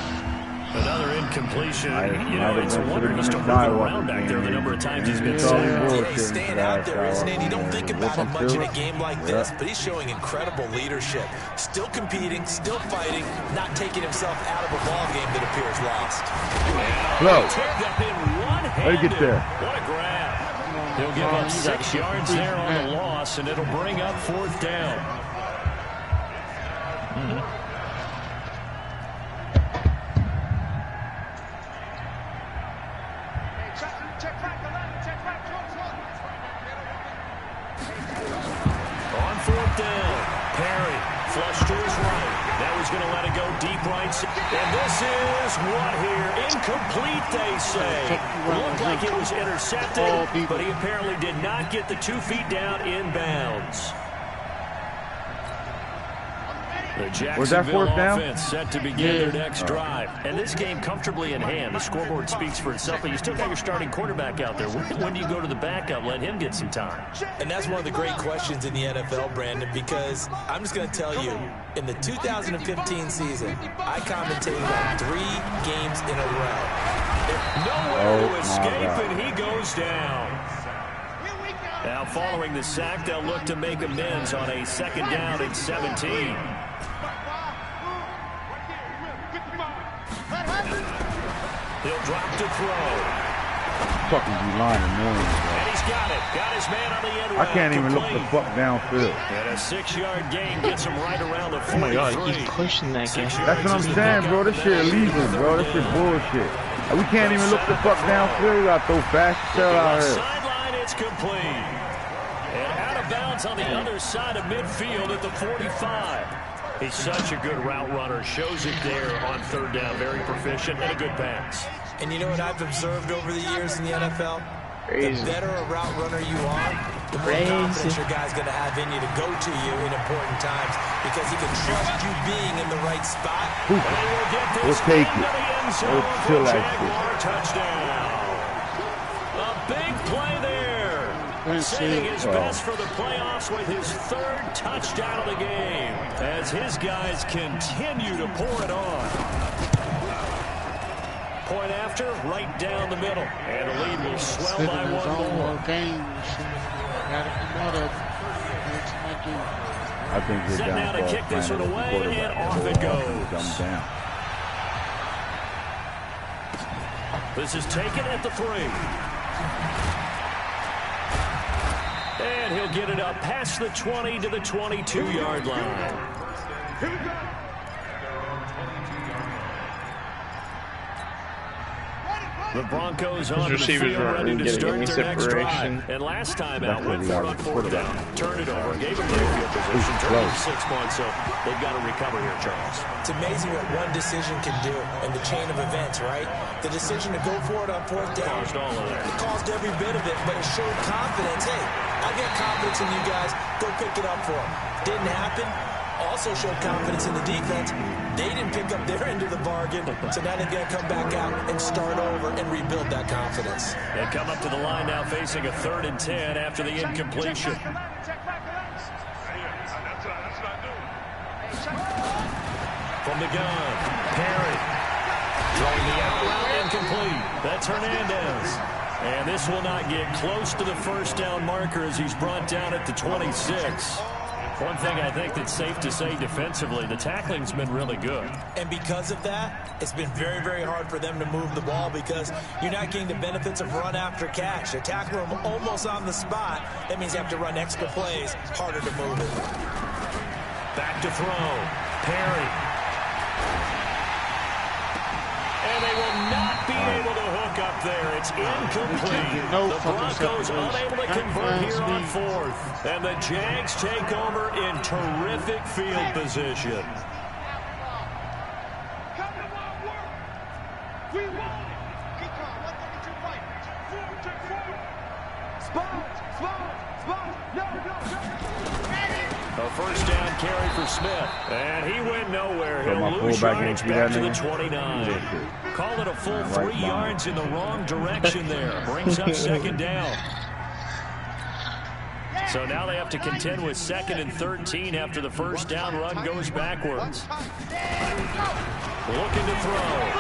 Another incompletion. You know, it's a wonder he's still moving around back there the number of times he's been sacked. He's staying out there, isn't it? You don't think about it much in a game like this, but he's showing incredible leadership. Still competing, still fighting, not taking himself out of a ball game that appears lost. Flow. Let me get there. What a grab. He'll give up 6 yards there on the loss, and it'll bring up fourth down. On fourth down, Perry flush to his right. Now he's going to let it go deep right. And this is what here? Incomplete, they say. Looked like it was intercepted, but he apparently did not get the 2 feet down inbounds. The Was that fourth down? Offense set to begin their next drive. And this game comfortably in hand. The scoreboard speaks for itself, but you still got your starting quarterback out there. When do you go to the backup? Let him get some time. And that's one of the great questions in the NFL, Brandon, because I'm just going to tell you, in the 2015 season, I commentated on 3 games in a row. Nowhere to escape, and he goes down. Now, following the sack, they'll look to make amends on a second down and 17. He'll drop to throw. Fucking D-line annoying, bro. And he's got it. Got his man on the end route. I can't even look the fuck downfield. And a 6-yard gain gets him right around the 43. Oh my god, he's pushing that game. That's what I'm saying, bro. This shit illegal, bro. This shit bullshit. We can't even look the fuck downfield. We gotta throw fast shell out here. Sideline, it's complete. And out of bounds on the other side of midfield at the 45. He's such a good route runner. Shows it there on third down. Very proficient and a good pass. And you know what I've observed over the years in the NFL? The better a route runner you are, the more confidence your guy's going to have in you to go to you in important times because he can trust you being in the right spot. We'll take it. We'll chill that shit. Touchdown. A big play there. Saving his best for the playoffs with his 3rd touchdown of the game as his guys continue to pour it on. Point after, right down the middle. And the lead will swell by 1 more. I think you're Set down now to kick this one away, and off it goes. Down. This is taken at the 3. And he'll get it up past the 20 to the 22-yard line. Here we go. The Broncos on the field ready to start their next drive. And last time out, went for it on 4th down. Turned it over, gave him the field position, turned it 6 points, so they've got to recover here, Charles. It's amazing what one decision can do in the chain of events, right? The decision to go for it on 4th down, it caused every bit of it, but it showed confidence. Hey, I got confidence in you guys. Go pick it up for them. Didn't happen. Also showed confidence in the defense. They didn't pick up their end of the bargain, so now they've got to come back out and start over and rebuild that confidence. They come up to the line now facing a 3rd and 10 after the incompletion. From the gun, Perry. Throwing the out route incomplete. That's Hernandez. And this will not get close to the 1st down marker as he's brought down at the 26. One thing I think that's safe to say defensively, the tackling's been really good. And because of that, it's been very, very hard for them to move the ball because you're not getting the benefits of run after catch. They tackle them almost on the spot. That means you have to run extra plays, harder to move it. Back to throw. Perry. And they will not be able to hook up there. It's incomplete. The Broncos unable to convert here on 4th. And the Jags take over in terrific field position. A first down carry for Smith. And he went nowhere. He'll lose yardage back to the 29. Call it a full 3 yards in the wrong direction there. Brings up second down. So now they have to contend with 2nd and 13 after the first down run goes backwards. Looking to throw.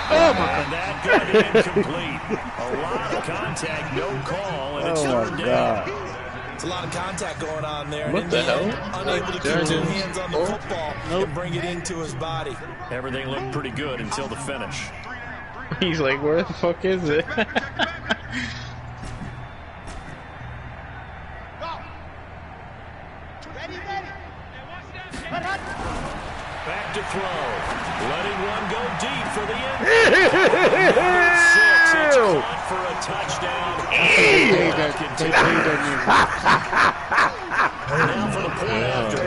And that got incomplete. A lot of contact, no call, and it's third down. It's a lot of contact going on there. What the hell? Unable to keep 2 hands on the football and bring it into his body. Everything looked pretty good until the finish. He's like, where the fuck is it? Back to throw. Letting one go deep for the end. Number 6, it's caught for a touchdown. Now for the point after.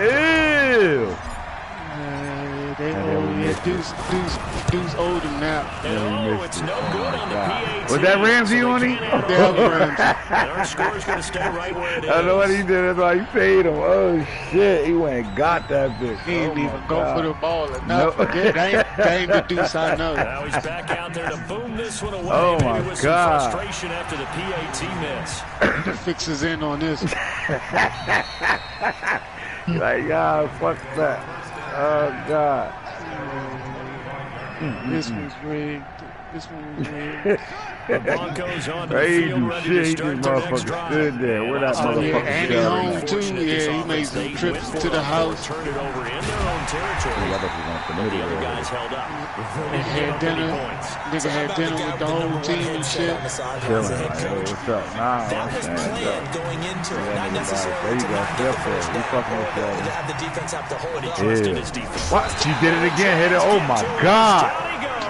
Deuce owed him now. No, it's no good on the PAT. Was that Ramsey on him? And our score's going to stay right where it is. I know what he did. That's why he paid him. Oh, shit. He went and got that bitch. He didn't even go for the ball enough. That ain't the Deuce I know. Now he's back out there to boom this one away. Oh, my Maybe with God. some frustration after the PAT miss. The fix is in on this. Like, yeah, fuck that. Oh, God. This one's rigged. This one was rigged. The Broncos on the Crazy field ready shit. to He start just their next motherfucker drive. stood there. Where that Oh, yeah, motherfucker and he home, too. Yeah, he made some trips to the house. Turn it over in their own territory. The other guys held up. Nigga had dinner. Nigga had dinner with the whole team and shit. Chilling. Like, hey, what's up? Nah, That was planned going into it, not necessarily there you to go. not get the Step first there. We down, fucking with but that. to have the defense have to hold it. Trusted his defense. What? She did it again. Hit it. Oh, my God. Down he goes.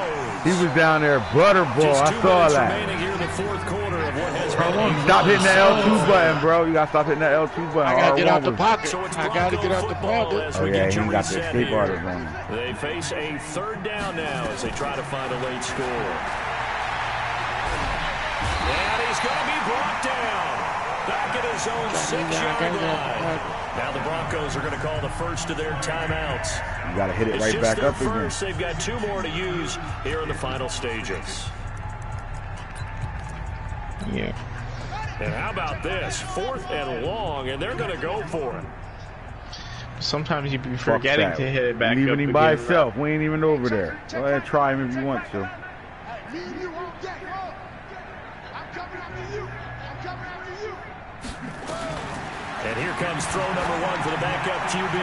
He was down there butterball. Just I 2 saw minutes that. remaining here in the fourth quarter of what has been Stop hitting that L2 button, bro. You gotta stop hitting that L2 button. I gotta get R1 out the was- pocket. So it's I gotta get out the Bronco football pocket. as Oh, we yeah, get he to ain't got the reset escape here. artist on him. They face a third down now as they try to find a late score. And he's going to be brought down. Back at his own 6-yard line. Now the Broncos are going to call the first of their timeouts. You gotta hit it It's right just back their up again. first. They've got 2 more to use here in the final stages. Yeah. And how about this? 4th and long, and they're going to go for it. Sometimes you be Fuck forgetting that. to hit it back Leaving up him by again. himself. We ain't even over there. Go ahead, try him if you want to. And here comes throw number 1 for the backup QB.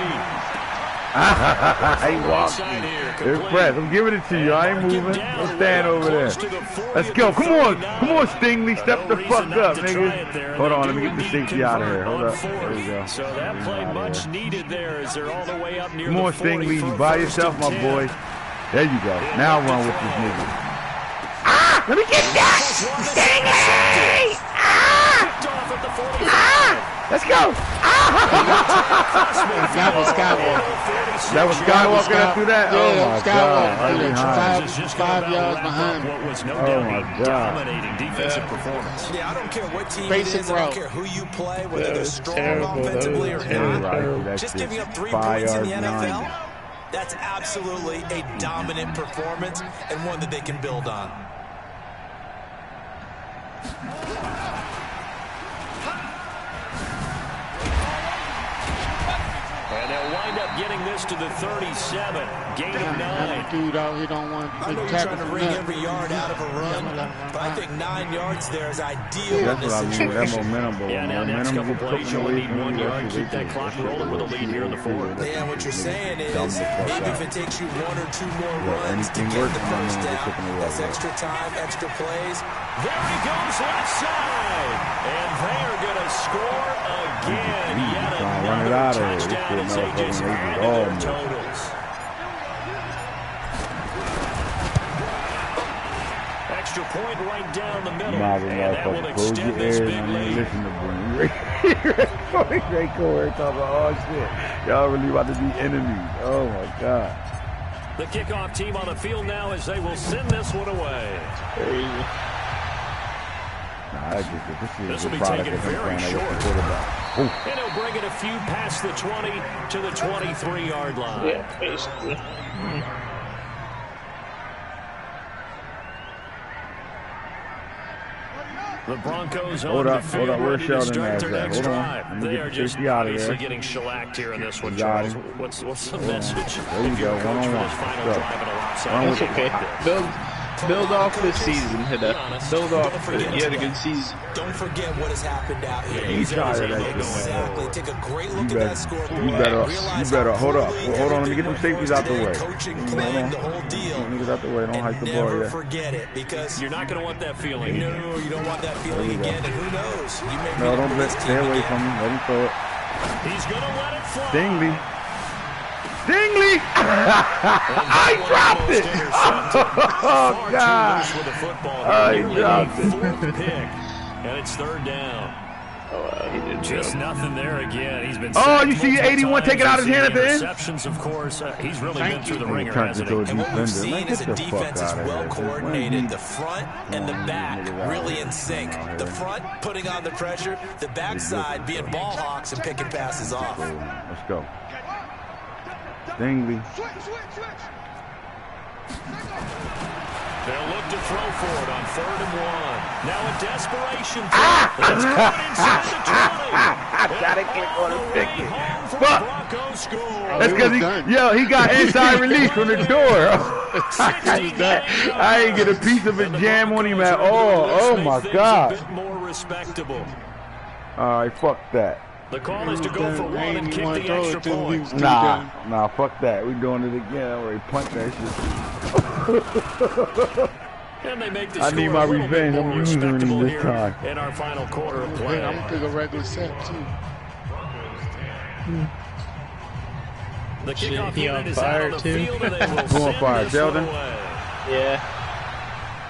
He walked me. Impressed. I'm giving it to you. I ain't moving. I'm staying over there. Let's go. Come on. Come on, Stingley. Step the fuck up, nigga. Hold on. Let me get the safety out of here. Hold up. There we go. So that play much needed there as they're all the way up near Come on, the 40 Stingley. for You by first yourself, and my 10. boy. There you go. Now run with this nigga. Ah! Let me get that! Stingley! Ah! Let's go! That was Skywalker. That was Skywalker that threw that? Yeah, Oh my God. Skywalker. Right behind. Just 5 yards behind. what was no Oh doubt my a God. dominating defensive performance. Yeah, I don't care what team Basic it is. I don't route. care who you play, whether That they're was strong terrible. That offensively or was not. terrible. That's Just it. giving up 3 5 points in the yards NFL, behind. that's absolutely a dominant performance and one that they can build on. And they'll wind up getting this to the 37. Gain of 9. That dude out here don't want I know you're trying to wring every yard out of a run, but I think 9 yards there is ideal in this situation. That momentum, but Yeah, now next couple plays, you only need 1 yard. Keep that clock rolling with a lead here in the fourth. Yeah, what you're saying is maybe if it takes you 1 or 2 more runs to get the first down, that's extra time, extra plays. There he goes left side. And they are going to score again. Yet another touchdown as they just added their totals. Extra point right down the middle. And that will extend this big lead. Listen to Great Core talking about, oh shit, y'all really about to be enemies. Oh my God. The kickoff team on the field now as they will send this one away. This will be taken very short. And he'll bring it a few past the 20 to the 23-yard line. Yeah, basically. The Broncos on the field ready to start their next drive. They are just obviously getting shellacked here in this one, Charles. What's the message? There you go, one-on-one. That's okay. Build off this season, Hida. Build off. You had a good season. Don't forget what has happened out here. Exactly. Take a great look at that scoreboard. You better hold up. Hold on, let me get them safeties out the way. Coaching, playing the whole deal. Let me get out the way. Don't hike the ball Never yet. forget it, because you're not going to want that feeling. No, you don't want that feeling again. And who knows? You may no, don't blitz. Stay away from me. Let him throw it. He's going to let it fly. Dingley. Dingley! I dropped it! Oh, God. I dropped it. And it's third down. Just nothing there again. He's been. Oh, you see 81 take it out of his hand at the end? Receptions, of course. He's really been through the ringer, hasn't he? And what we've seen is a defense is well coordinated. The front and the back really in sync. The front putting on the pressure. The backside being ball hawks and picking passes off. Let's go. Dingley. They'll look to throw for it on 3rd and 1. Now a desperation throw. It's caught inside the 20. Gotta get on the ticket. Broncos score. That's because he got inside release from the door. I ain't get a piece of a jam on him at all. Oh my God. A bit more respectable. All right, fuck that. The call is to go for 1 and kick the extra point. Nah, fuck that. We doing it again. I already punched that shit. And they make the I need my revenge. I'm losing this time. In our final quarter of play. I'm gonna pick a regular set too. The kickoff unit is out on the field, and they will Go on fire, Sheldon. Yeah.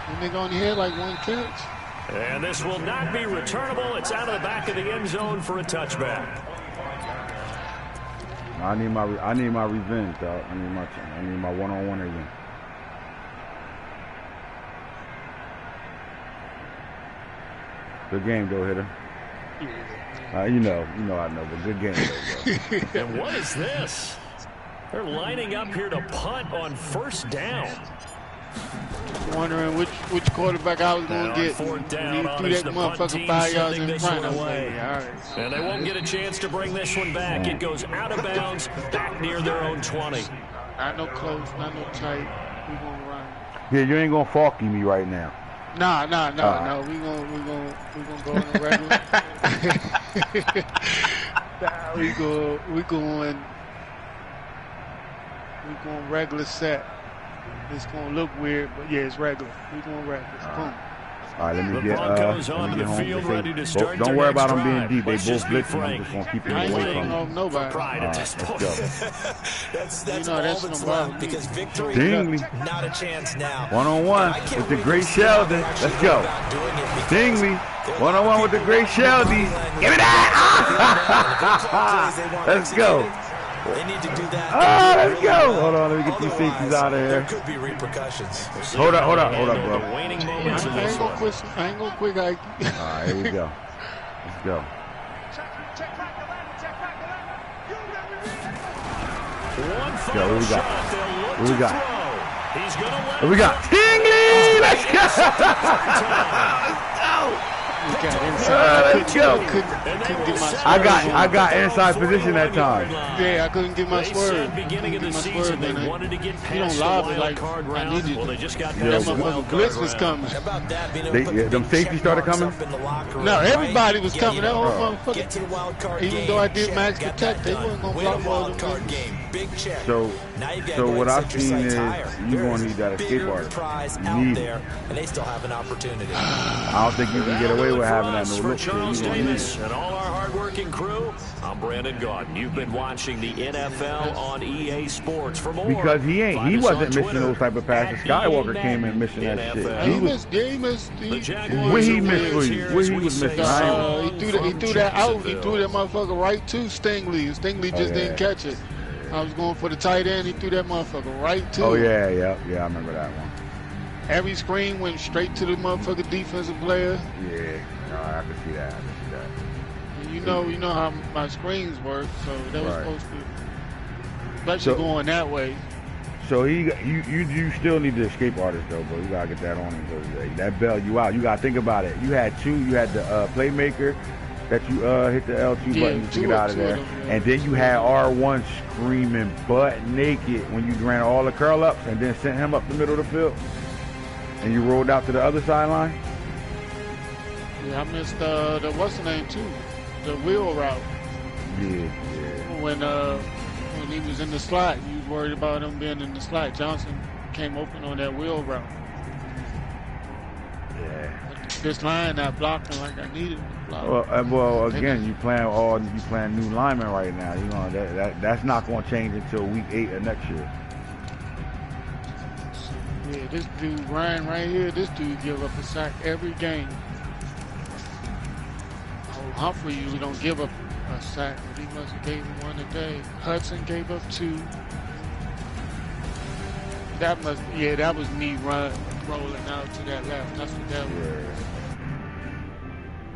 And they gonna hit like 1 catch. And this will not be returnable. It's out of the back of the end zone for a touchback. I need my revenge, dog. I need my one-on-one again. Good game, though, hitter. You know I know, but good game, though. And what is this? They're lining up here to punt on 1st down. Wondering which quarterback I was going to get. 4th down, he threw that motherfucker 5 yards in front of me. And they won't get a chance to bring this one back. It goes out of bounds, back near their own 20. Not no close, not no tight. We gonna run. Yeah, you ain't gonna falky me right now. No. We gonna go in the regular. we going regular set. It's gonna look weird, but yeah, it's regular. We going regular. Boom. All right, let me get Broncos onto the field, ready to start. Don't worry about them being drive. deep. They Let's both just be blitzing. I'm frank. just gonna keep them I ain't away waiting from on them. nobody. Pride at this point. That's that's all that's that's no left, problem. because victory, Dingley. not a chance now. One-on-one with the great Sheldon. Let's go. Dingley. One-on-one with the great Sheldon. Give me that. Let's go. They need to do that. Let's go. Hold on, let me get these safeties out of here. There could be repercussions. Hold up, bro. I ain't gonna quit, guys. All right, here we go. Let's go. What we got? What we got? Dingley! Let's go! got inside. Let's go. Couldn't get my swerve. I got inside position that time. Yeah, I couldn't get my swerve. Beginning of the season, they wanted to get You don't past lob the it like wildcard I round. needed. Well, they just got That past the motherfucking wildcard blitz was round. coming. How about that? Being able to put Them big safety check started marks coming? up in the locker room, No, right? everybody was Yeah, coming. you That know, whole motherfucker. get to the wild card Even game, though I did check, max got protect, that they done. wasn't gonna Win a block all wild them card niggas. game, big check. So, Now you've got so to go what ahead I've and set seen your is sights higher. you There gonna is need that a escape bigger artist. prize You out need it. there, and they still have an opportunity. I don't think you can get away with having that no For look shit. Charles You gonna need Davis it. and all our hardworking crew, I'm Brandon Gaudin. You've been watching the NFL on EA Sports. For more, Because he find us wasn't on missing Twitter those type of passes. at Skywalker EA came in Madden missing that NFL. shit. He missed. The Jags Where he are missed winners for you? here Where as he we was say missing? so He threw that out. He threw that Jacksonville. motherfucker right to Stingley. And Stingley just didn't catch it. I was going for the tight end. He threw that motherfucker right to. Oh him. yeah, I remember that one. Every screen went straight to the motherfucking defensive player. Yeah, no, I can see that. And you know how my screens work, so that was Right. supposed to, especially going that way. So you still need the escape artist though, bro. You gotta get that on him because that bailed you out. You gotta think about it. You had two. You had the playmaker that you hit the L2 button to get out of there, and then you had R1 screaming butt naked when you ran all the curl ups and then sent him up the middle of the field, and you rolled out to the other sideline. Yeah, I missed the what's the name too, the wheel route. Yeah. When he was in the slot, you was worried about him being in the slot. Johnson came open on that wheel route. Yeah. This line not blocking like I needed to block. Well, again, you playing new linemen right now. You know that's not gonna change until week 8 of next year. Yeah, this dude Ryan right here, this dude give up a sack every game. Oh, Humphrey usually don't give up a sack, but he must have gave him one today. Hudson gave up 2. That was me rolling out to that left. That's what that was. Yeah.